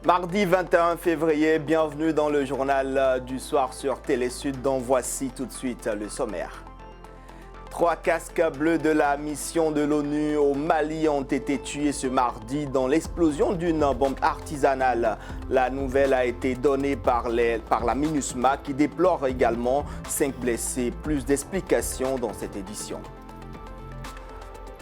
Mardi 21 février, bienvenue dans le journal du soir sur Télé Sud, dont voici tout de suite le sommaire. 3 casques bleus de la mission de l'ONU au Mali ont été tués ce mardi dans l'explosion d'une bombe artisanale. La nouvelle a été donnée par la MINUSMA qui déplore également 5 blessés. Plus d'explications dans cette édition.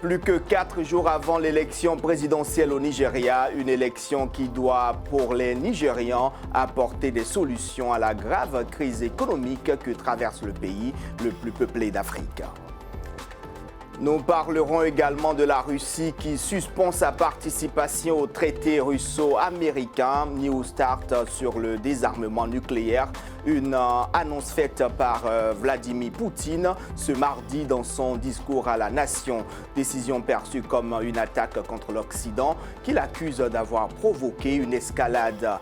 Plus que 4 jours avant l'élection présidentielle au Nigeria, une élection qui doit, pour les Nigérians, apporter des solutions à la grave crise économique que traverse le pays le plus peuplé d'Afrique. Nous parlerons également de la Russie qui suspend sa participation au traité russo-américain New Start sur le désarmement nucléaire. Une annonce faite par Vladimir Poutine ce mardi dans son discours à la nation. Décision perçue comme une attaque contre l'Occident qu'il accuse d'avoir provoqué une escalade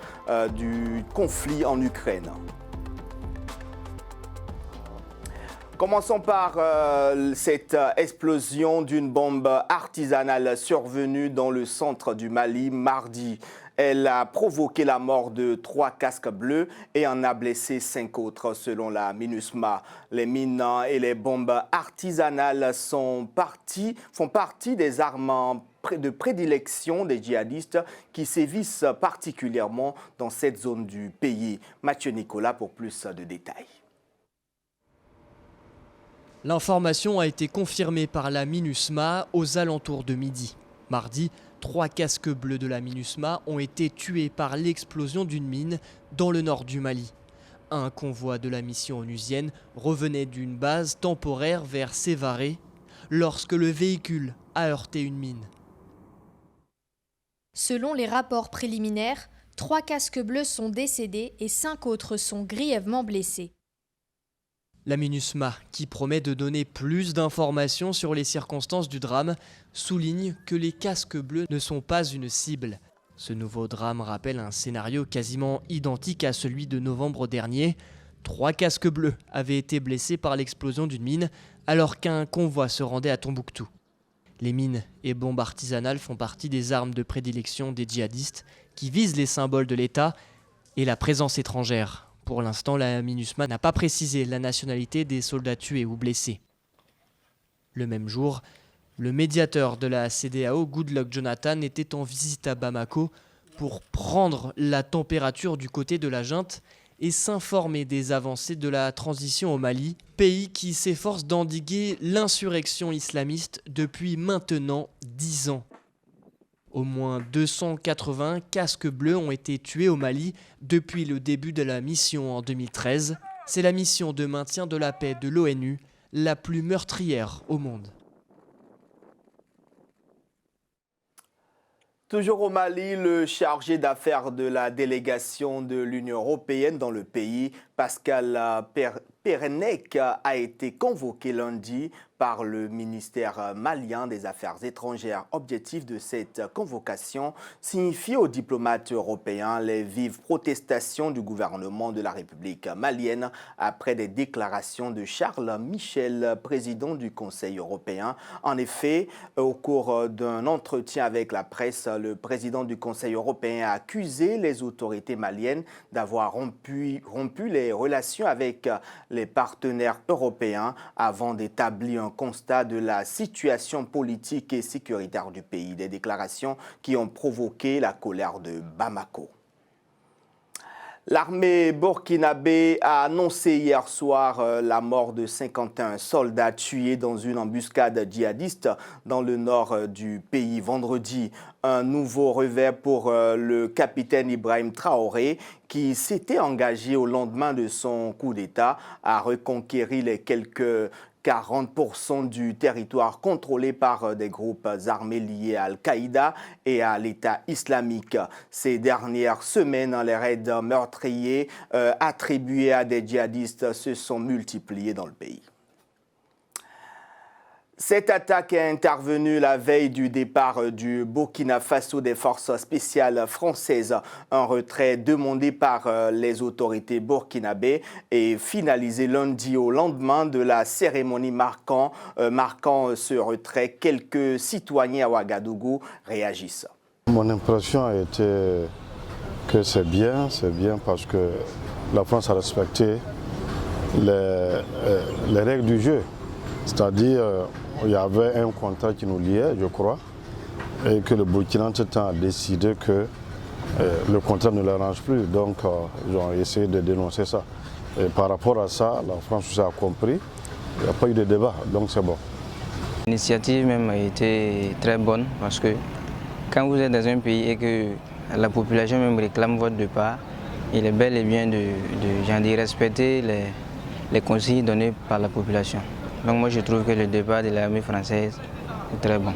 du conflit en Ukraine. Commençons par cette explosion d'une bombe artisanale survenue dans le centre du Mali mardi. Elle a provoqué la mort de 3 casques bleus et en a blessé 5 autres selon la MINUSMA. Les mines et les bombes artisanales font partie des armes de prédilection des djihadistes qui sévissent particulièrement dans cette zone du pays. Mathieu Nicolas pour plus de détails. L'information a été confirmée par la MINUSMA aux alentours de midi. Mardi, 3 casques bleus de la MINUSMA ont été tués par l'explosion d'une mine dans le nord du Mali. Un convoi de la mission onusienne revenait d'une base temporaire vers Sévaré lorsque le véhicule a heurté une mine. Selon les rapports préliminaires, 3 casques bleus sont décédés et 5 autres sont grièvement blessés. La MINUSMA, qui promet de donner plus d'informations sur les circonstances du drame, souligne que les casques bleus ne sont pas une cible. Ce nouveau drame rappelle un scénario quasiment identique à celui de novembre dernier. 3 casques bleus avaient été blessés par l'explosion d'une mine alors qu'un convoi se rendait à Tombouctou. Les mines et bombes artisanales font partie des armes de prédilection des djihadistes qui visent les symboles de l'État et la présence étrangère. Pour l'instant, la MINUSMA n'a pas précisé la nationalité des soldats tués ou blessés. Le même jour, le médiateur de la CEDEAO, Goodluck Jonathan, était en visite à Bamako pour prendre la température du côté de la junte et s'informer des avancées de la transition au Mali, pays qui s'efforce d'endiguer l'insurrection islamiste depuis maintenant 10 ans. Au moins 280 casques bleus ont été tués au Mali depuis le début de la mission en 2013. C'est la mission de maintien de la paix de l'ONU, la plus meurtrière au monde. Toujours au Mali, le chargé d'affaires de la délégation de l'Union européenne dans le pays, Pascal Perenec, a été convoqué lundi par le ministère malien des Affaires étrangères. Objectif de cette convocation, signifier aux diplomates européens les vives protestations du gouvernement de la République malienne après des déclarations de Charles Michel, président du Conseil européen. En effet, au cours d'un entretien avec la presse, le président du Conseil européen a accusé les autorités maliennes d'avoir rompu les relations avec les partenaires européens avant d'établir un constat de la situation politique et sécuritaire du pays. Des déclarations qui ont provoqué la colère de Bamako. L'armée burkinabé a annoncé hier soir la mort de 51 soldats tués dans une embuscade djihadiste dans le nord du pays vendredi. Un nouveau revers pour le capitaine Ibrahim Traoré qui s'était engagé au lendemain de son coup d'État à reconquérir les quelques 40% du territoire contrôlé par des groupes armés liés à Al-Qaïda et à l'État islamique. Ces dernières semaines, les raids meurtriers attribués à des djihadistes se sont multipliés dans le pays. Cette attaque est intervenue la veille du départ du Burkina Faso des forces spéciales françaises. Un retrait demandé par les autorités burkinabées et finalisé lundi au lendemain de la cérémonie marquant ce retrait. Quelques citoyens à Ouagadougou réagissent. Mon impression a été que c'est bien parce que la France a respecté les règles du jeu. C'est-à-dire, il y avait un contrat qui nous liait, je crois, et que le Burkina entre-temps a décidé que le contrat ne l'arrange plus. Donc, ils ont essayé de dénoncer ça. Et par rapport à ça, la France aussi a compris. Il n'y a pas eu de débat, donc c'est bon. L'initiative même a été très bonne parce que quand vous êtes dans un pays et que la population même réclame votre départ, il est bel et bien de respecter les consignes données par la population. Donc moi je trouve que le départ de l'armée française est très bon.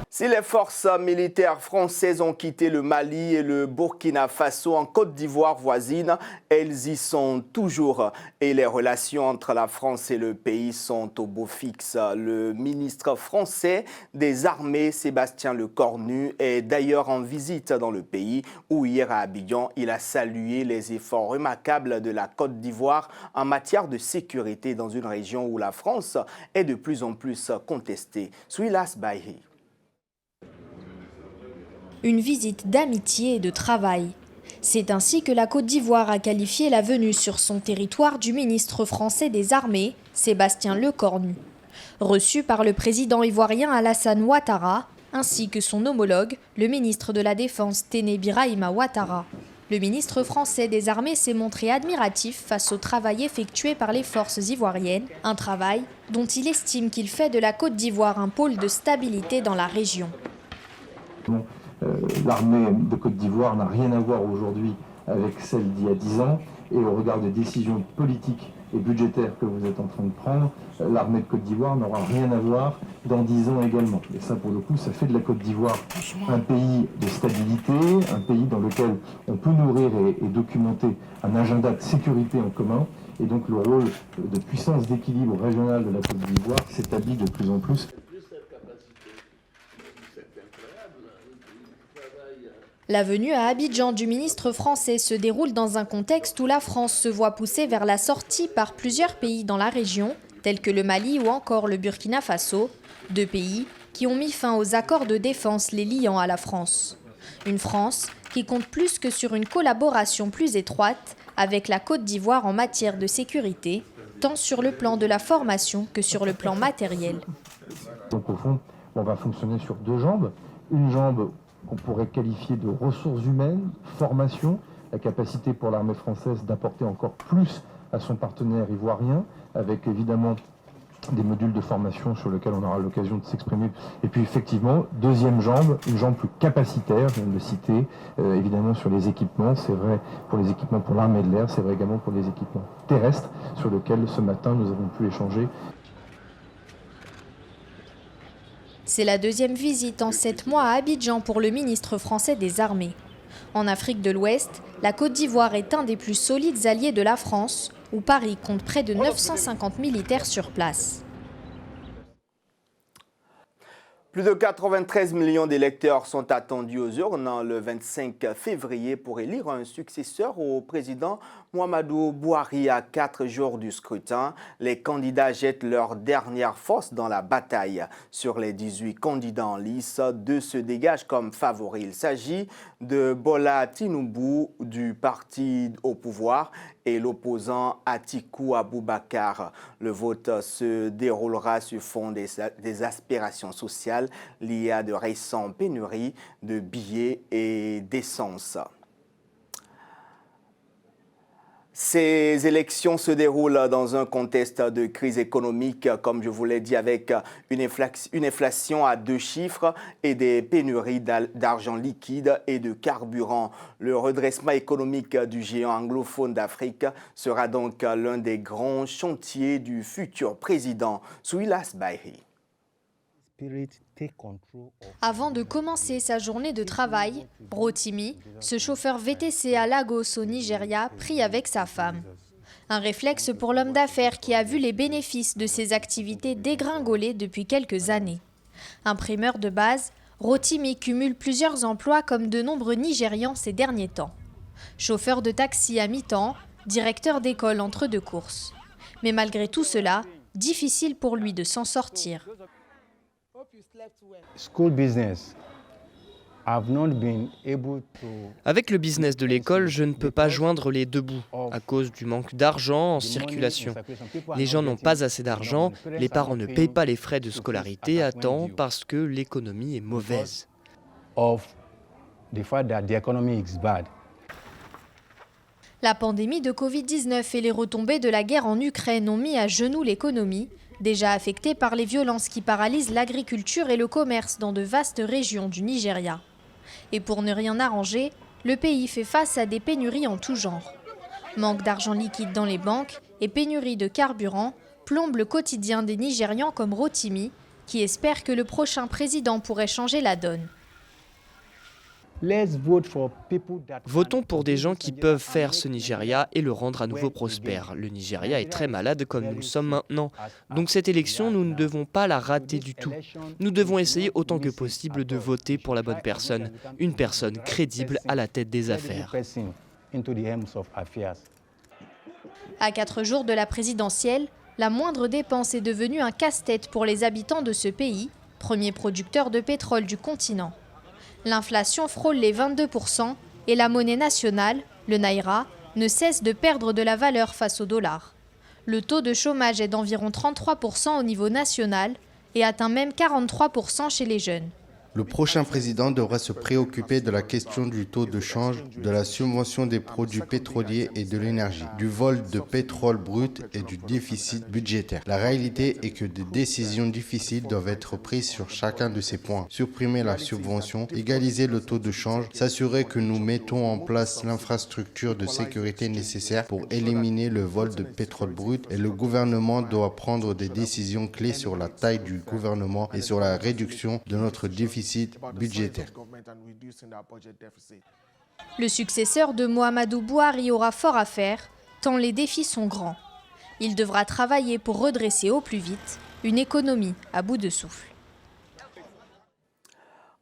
Si les forces militaires françaises ont quitté le Mali et le Burkina Faso en Côte d'Ivoire voisine, elles y sont toujours et les relations entre la France et le pays sont au beau fixe. Le ministre français des Armées, Sébastien Lecornu, est d'ailleurs en visite dans le pays où hier à Abidjan, il a salué les efforts remarquables de la Côte d'Ivoire en matière de sécurité dans une région où la France est de plus en plus contestée. Souilas Bahi. Une visite d'amitié et de travail. C'est ainsi que la Côte d'Ivoire a qualifié la venue sur son territoire du ministre français des Armées, Sébastien Lecornu. Reçu par le président ivoirien Alassane Ouattara, ainsi que son homologue, le ministre de la Défense Téné Birahima Ouattara. Le ministre français des Armées s'est montré admiratif face au travail effectué par les forces ivoiriennes, un travail dont il estime qu'il fait de la Côte d'Ivoire un pôle de stabilité dans la région. L'armée de Côte d'Ivoire n'a rien à voir aujourd'hui avec celle d'il y a 10 ans et au regard des décisions politiques et budgétaires que vous êtes en train de prendre, l'armée de Côte d'Ivoire n'aura rien à voir dans 10 ans également. Et ça, pour le coup, ça fait de la Côte d'Ivoire un pays de stabilité, un pays dans lequel on peut nourrir et documenter un agenda de sécurité en commun. Et donc le rôle de puissance d'équilibre régional de la Côte d'Ivoire s'établit de plus en plus. La venue à Abidjan du ministre français se déroule dans un contexte où la France se voit poussée vers la sortie par plusieurs pays dans la région, tels que le Mali ou encore le Burkina Faso, deux pays qui ont mis fin aux accords de défense les liant à la France. Une France qui compte plus que sur une collaboration plus étroite avec la Côte d'Ivoire en matière de sécurité, tant sur le plan de la formation que sur le plan matériel. Donc au fond, on va fonctionner sur deux jambes. Une jambe qu'on pourrait qualifier de ressources humaines, formation, la capacité pour l'armée française d'apporter encore plus à son partenaire ivoirien, avec évidemment des modules de formation sur lesquels on aura l'occasion de s'exprimer. Et puis effectivement, deuxième jambe, une jambe plus capacitaire, je viens de le citer, évidemment sur les équipements, c'est vrai pour les équipements pour l'armée de l'air, c'est vrai également pour les équipements terrestres, sur lesquels ce matin nous avons pu échanger. C'est la deuxième visite en 7 mois à Abidjan pour le ministre français des Armées. En Afrique de l'Ouest, la Côte d'Ivoire est un des plus solides alliés de la France, où Paris compte près de 950 militaires sur place. Plus de 93 millions d'électeurs sont attendus aux urnes le 25 février pour élire un successeur au président Muhammadu Buhari. À 4 jours du scrutin, les candidats jettent leur dernière force dans la bataille. Sur les 18 candidats en lice, 2 se dégagent comme favoris. Il s'agit de Bola Tinubu du parti au pouvoir et l'opposant Atiku Abubakar. Le vote se déroulera sur fond des aspirations sociales liées à de récentes pénuries de billets et d'essence. Ces élections se déroulent dans un contexte de crise économique, comme je vous l'ai dit, avec une inflation à 2 chiffres et des pénuries d'argent liquide et de carburant. Le redressement économique du géant anglophone d'Afrique sera donc l'un des grands chantiers du futur président Souilas Bahi. Avant de commencer sa journée de travail, Rotimi, ce chauffeur VTC à Lagos au Nigeria, prie avec sa femme. Un réflexe pour l'homme d'affaires qui a vu les bénéfices de ses activités dégringoler depuis quelques années. Imprimeur de base, Rotimi cumule plusieurs emplois comme de nombreux Nigérians ces derniers temps. Chauffeur de taxi à mi-temps, directeur d'école entre 2 courses. Mais malgré tout cela, difficile pour lui de s'en sortir. School business. Avec le business de l'école, je ne peux pas joindre les deux bouts à cause du manque d'argent en circulation. Les gens n'ont pas assez d'argent, les parents ne payent pas les frais de scolarité à temps parce que l'économie est mauvaise. La pandémie de Covid-19 et les retombées de la guerre en Ukraine ont mis à genoux l'économie, déjà affectée par les violences qui paralysent l'agriculture et le commerce dans de vastes régions du Nigeria. Et pour ne rien arranger, le pays fait face à des pénuries en tout genre. Manque d'argent liquide dans les banques et pénurie de carburant plombent le quotidien des Nigérians comme Rotimi, qui espère que le prochain président pourrait changer la donne. Votons pour des gens qui peuvent faire ce Nigeria et le rendre à nouveau prospère. Le Nigeria est très malade comme nous le sommes maintenant. Donc cette élection, nous ne devons pas la rater du tout. Nous devons essayer autant que possible de voter pour la bonne personne, une personne crédible à la tête des affaires. À 4 jours de la présidentielle, la moindre dépense est devenue un casse-tête pour les habitants de ce pays, premier producteur de pétrole du continent. L'inflation frôle les 22% et la monnaie nationale, le naira, ne cesse de perdre de la valeur face au dollar. Le taux de chômage est d'environ 33% au niveau national et atteint même 43% chez les jeunes. Le prochain président devra se préoccuper de la question du taux de change, de la subvention des produits pétroliers et de l'énergie, du vol de pétrole brut et du déficit budgétaire. La réalité est que des décisions difficiles doivent être prises sur chacun de ces points. Supprimer la subvention, égaliser le taux de change, s'assurer que nous mettons en place l'infrastructure de sécurité nécessaire pour éliminer le vol de pétrole brut et le gouvernement doit prendre des décisions clés sur la taille du gouvernement et sur la réduction de notre déficit budgétaire. Le successeur de Muhammadu Buhari aura fort à faire, tant les défis sont grands. Il devra travailler pour redresser au plus vite une économie à bout de souffle.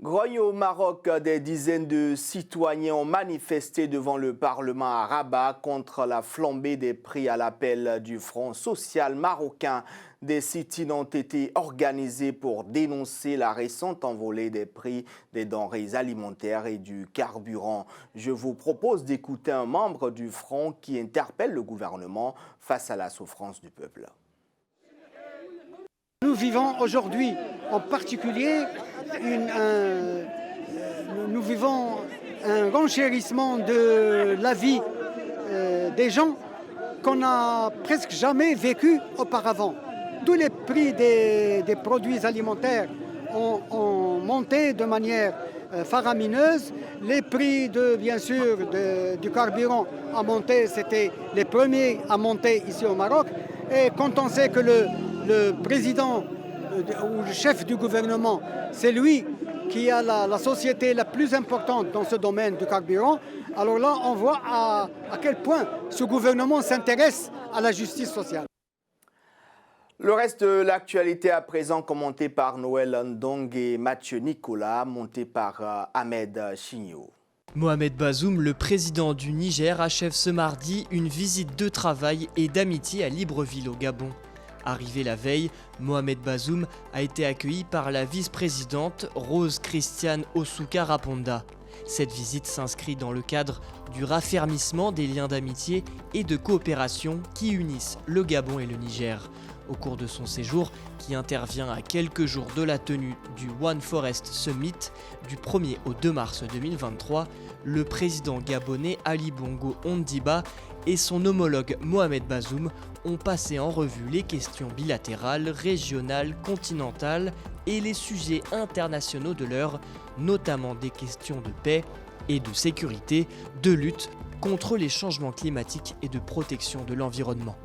Grogne au Maroc, des dizaines de citoyens ont manifesté devant le Parlement à Rabat contre la flambée des prix à l'appel du Front social marocain. Des sit-ins ont été organisés pour dénoncer la récente envolée des prix des denrées alimentaires et du carburant. Je vous propose d'écouter un membre du Front qui interpelle le gouvernement face à la souffrance du peuple. Nous vivons aujourd'hui en particulier nous vivons un renchérissement de la vie des gens qu'on n'a presque jamais vécu auparavant. Tous les prix des produits alimentaires ont monté de manière faramineuse. Les prix, bien sûr, du carburant a monté, c'était les premiers à monter ici au Maroc. Et quand on sait que le président ou le chef du gouvernement, c'est lui qui a la société la plus importante dans ce domaine du carburant, alors là, on voit à quel point ce gouvernement s'intéresse à la justice sociale. Le reste de l'actualité à présent commenté par Noël Ndong et Mathieu Nicolas, monté par Ahmed Chigno. Mohamed Bazoum, le président du Niger, achève ce mardi une visite de travail et d'amitié à Libreville au Gabon. Arrivé la veille, Mohamed Bazoum a été accueilli par la vice-présidente Rose Christiane Osuka Raponda. Cette visite s'inscrit dans le cadre du raffermissement des liens d'amitié et de coopération qui unissent le Gabon et le Niger. Au cours de son séjour, qui intervient à quelques jours de la tenue du One Forest Summit du 1er au 2 mars 2023, le président gabonais Ali Bongo Ondimba et son homologue Mohamed Bazoum ont passé en revue les questions bilatérales, régionales, continentales et les sujets internationaux de l'heure, notamment des questions de paix et de sécurité, de lutte contre les changements climatiques et de protection de l'environnement.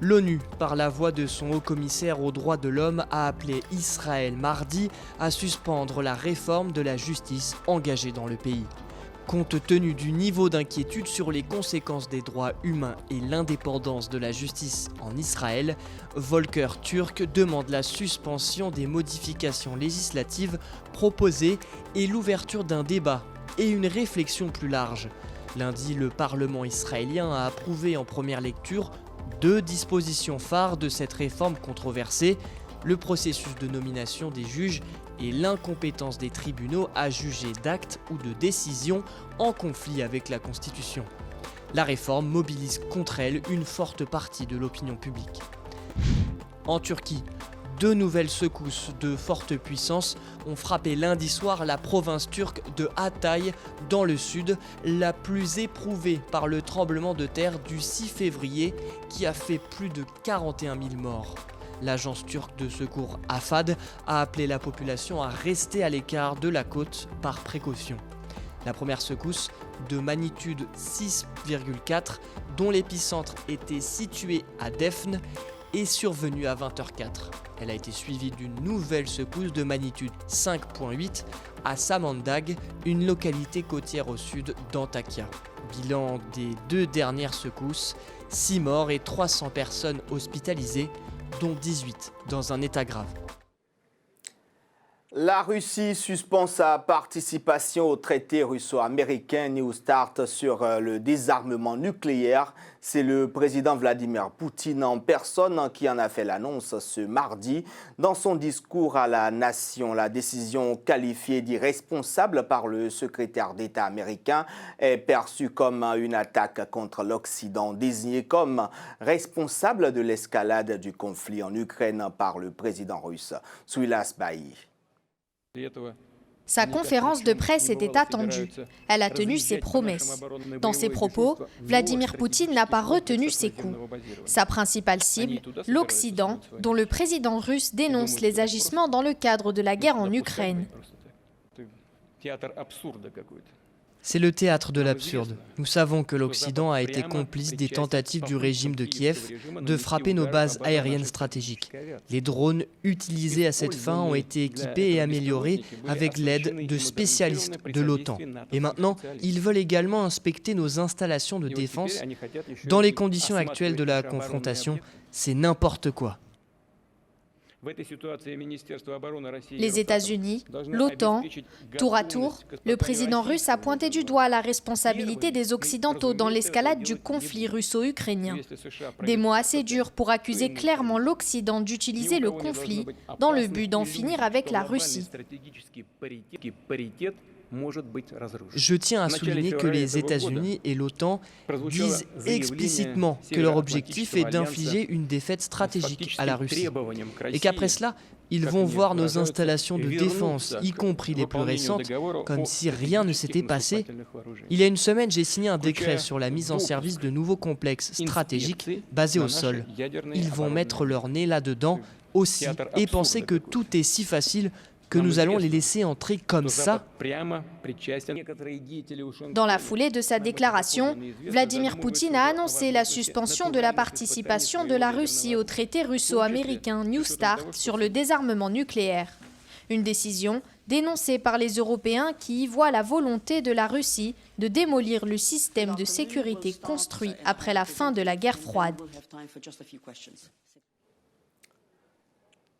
L'ONU, par la voix de son haut-commissaire aux droits de l'homme, a appelé Israël mardi à suspendre la réforme de la justice engagée dans le pays. Compte tenu du niveau d'inquiétude sur les conséquences des droits humains et l'indépendance de la justice en Israël, Volker Turk demande la suspension des modifications législatives proposées et l'ouverture d'un débat et une réflexion plus large. Lundi, le Parlement israélien a approuvé en première lecture 2 dispositions phares de cette réforme controversée, le processus de nomination des juges et l'incompétence des tribunaux à juger d'actes ou de décisions en conflit avec la Constitution. La réforme mobilise contre elle une forte partie de l'opinion publique. En Turquie, 2 nouvelles secousses de forte puissance ont frappé lundi soir la province turque de Hatay dans le sud, la plus éprouvée par le tremblement de terre du 6 février qui a fait plus de 41 000 morts. L'agence turque de secours AFAD a appelé la population à rester à l'écart de la côte par précaution. La première secousse, de magnitude 6,4, dont l'épicentre était situé à Defne, est survenue à 20h04. Elle a été suivie d'une nouvelle secousse de magnitude 5,8 à Samandag, une localité côtière au sud d'Antakya. Bilan des 2 dernières secousses, 6 morts et 300 personnes hospitalisées, dont 18 dans un état grave. La Russie suspend sa participation au traité russo-américain New Start sur le désarmement nucléaire. C'est le président Vladimir Poutine en personne qui en a fait l'annonce ce mardi. Dans son discours à la nation, la décision qualifiée d'irresponsable par le secrétaire d'État américain est perçue comme une attaque contre l'Occident, désigné comme responsable de l'escalade du conflit en Ukraine par le président russe. Souilas Bailly. Sa conférence de presse était attendue. Elle a tenu ses promesses. Dans ses propos, Vladimir Poutine n'a pas retenu ses coups. Sa principale cible, l'Occident, dont le président russe dénonce les agissements dans le cadre de la guerre en Ukraine. C'est le théâtre de l'absurde. Nous savons que l'Occident a été complice des tentatives du régime de Kiev de frapper nos bases aériennes stratégiques. Les drones utilisés à cette fin ont été équipés et améliorés avec l'aide de spécialistes de l'OTAN. Et maintenant, ils veulent également inspecter nos installations de défense. Dans les conditions actuelles de la confrontation, c'est n'importe quoi. Les États-Unis, l'OTAN, tour à tour, le président russe a pointé du doigt la responsabilité des Occidentaux dans l'escalade du conflit russo-ukrainien. Des mots assez durs pour accuser clairement l'Occident d'utiliser le conflit dans le but d'en finir avec la Russie. Je tiens à souligner que les États-Unis et l'OTAN disent explicitement que leur objectif est d'infliger une défaite stratégique à la Russie et qu'après cela, ils vont voir nos installations de défense, y compris les plus récentes, comme si rien ne s'était passé. Il y a une semaine, j'ai signé un décret sur la mise en service de nouveaux complexes stratégiques basés au sol. Ils vont mettre leur nez là-dedans aussi et penser que tout est si facile que nous allons les laisser entrer comme ça. Dans la foulée de sa déclaration, Vladimir Poutine a annoncé la suspension de la participation de la Russie au traité russo-américain New Start sur le désarmement nucléaire. Une décision dénoncée par les Européens qui y voient la volonté de la Russie de démolir le système de sécurité construit après la fin de la guerre froide.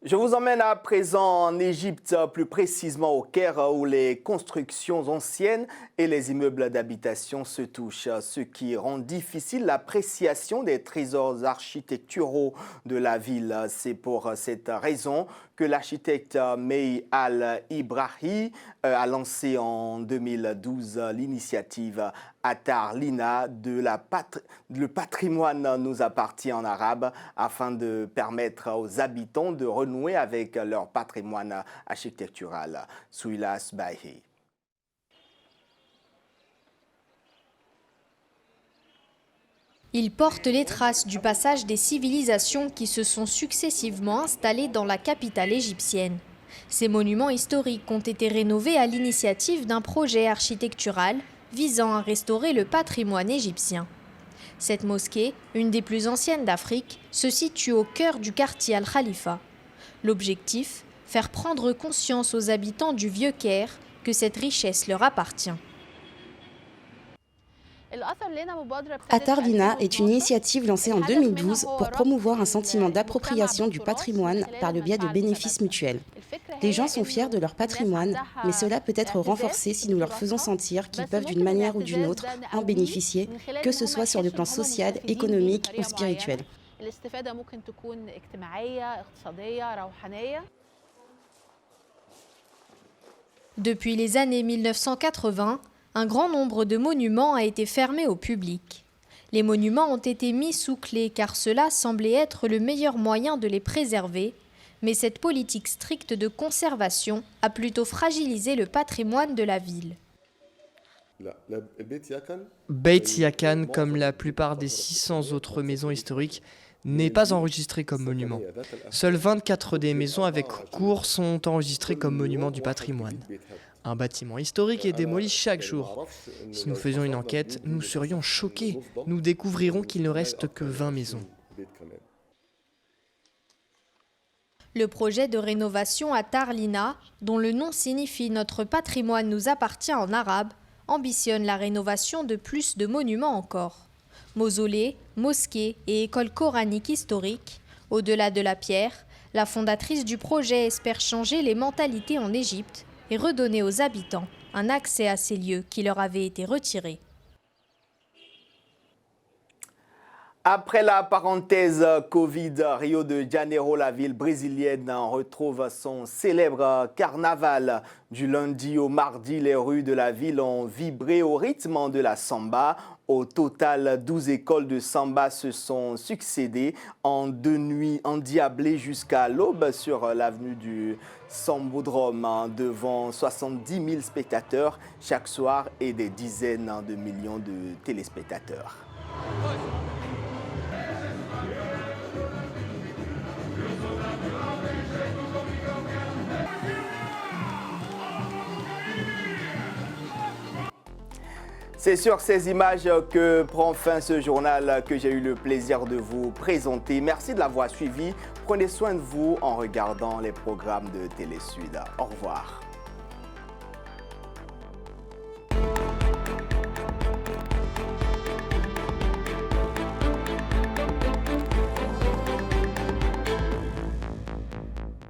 Je vous emmène à présent en Égypte, plus précisément au Caire, où les constructions anciennes et les immeubles d'habitation se touchent, ce qui rend difficile l'appréciation des trésors architecturaux de la ville. C'est pour cette raison que l'architecte Mey Al-Ibrahi a lancé en 2012 l'initiative Attar Lina le patrimoine nous appartient en arabe, afin de permettre aux habitants de renouer avec leur patrimoine architectural. Souilas Bahi. Il porte les traces du passage des civilisations qui se sont successivement installées dans la capitale égyptienne. Ces monuments historiques ont été rénovés à l'initiative d'un projet architectural visant à restaurer le patrimoine égyptien. Cette mosquée, une des plus anciennes d'Afrique, se situe au cœur du quartier Al-Khalifa. L'objectif, faire prendre conscience aux habitants du Vieux Caire que cette richesse leur appartient. Attar Lina est une initiative lancée en 2012 pour promouvoir un sentiment d'appropriation du patrimoine par le biais de bénéfices mutuels. Les gens sont fiers de leur patrimoine, mais cela peut être renforcé si nous leur faisons sentir qu'ils peuvent d'une manière ou d'une autre en bénéficier, que ce soit sur le plan social, économique ou spirituel. Depuis les années 1980, un grand nombre de monuments a été fermé au public. Les monuments ont été mis sous clé car cela semblait être le meilleur moyen de les préserver, mais cette politique stricte de conservation a plutôt fragilisé le patrimoine de la ville. Beit Yakan, comme la plupart des 600 autres maisons historiques, n'est pas enregistré comme monument. Seules 24 des maisons avec cour sont enregistrées comme monument du patrimoine. Un bâtiment historique est démoli chaque jour. Si nous faisions une enquête, nous serions choqués. Nous découvrirons qu'il ne reste que 20 maisons. Le projet de rénovation à Tarlina, dont le nom signifie « Notre patrimoine nous appartient » en arabe, ambitionne la rénovation de plus de monuments encore. Mausolées, mosquées et écoles coraniques historiques. Au-delà de la pierre, la fondatrice du projet espère changer les mentalités en Égypte et redonner aux habitants un accès à ces lieux qui leur avaient été retirés. Après la parenthèse Covid, Rio de Janeiro, la ville brésilienne, retrouve son célèbre carnaval. Du lundi au mardi, les rues de la ville ont vibré au rythme de la samba. Au total, 12 écoles de samba se sont succédées en 2 nuits endiablées jusqu'à l'aube sur l'avenue du Sambodrome devant 70 000 spectateurs chaque soir et des dizaines de millions de téléspectateurs. C'est sur ces images que prend fin ce journal que j'ai eu le plaisir de vous présenter. Merci de l'avoir suivi. Prenez soin de vous en regardant les programmes de Télé Sud. Au revoir.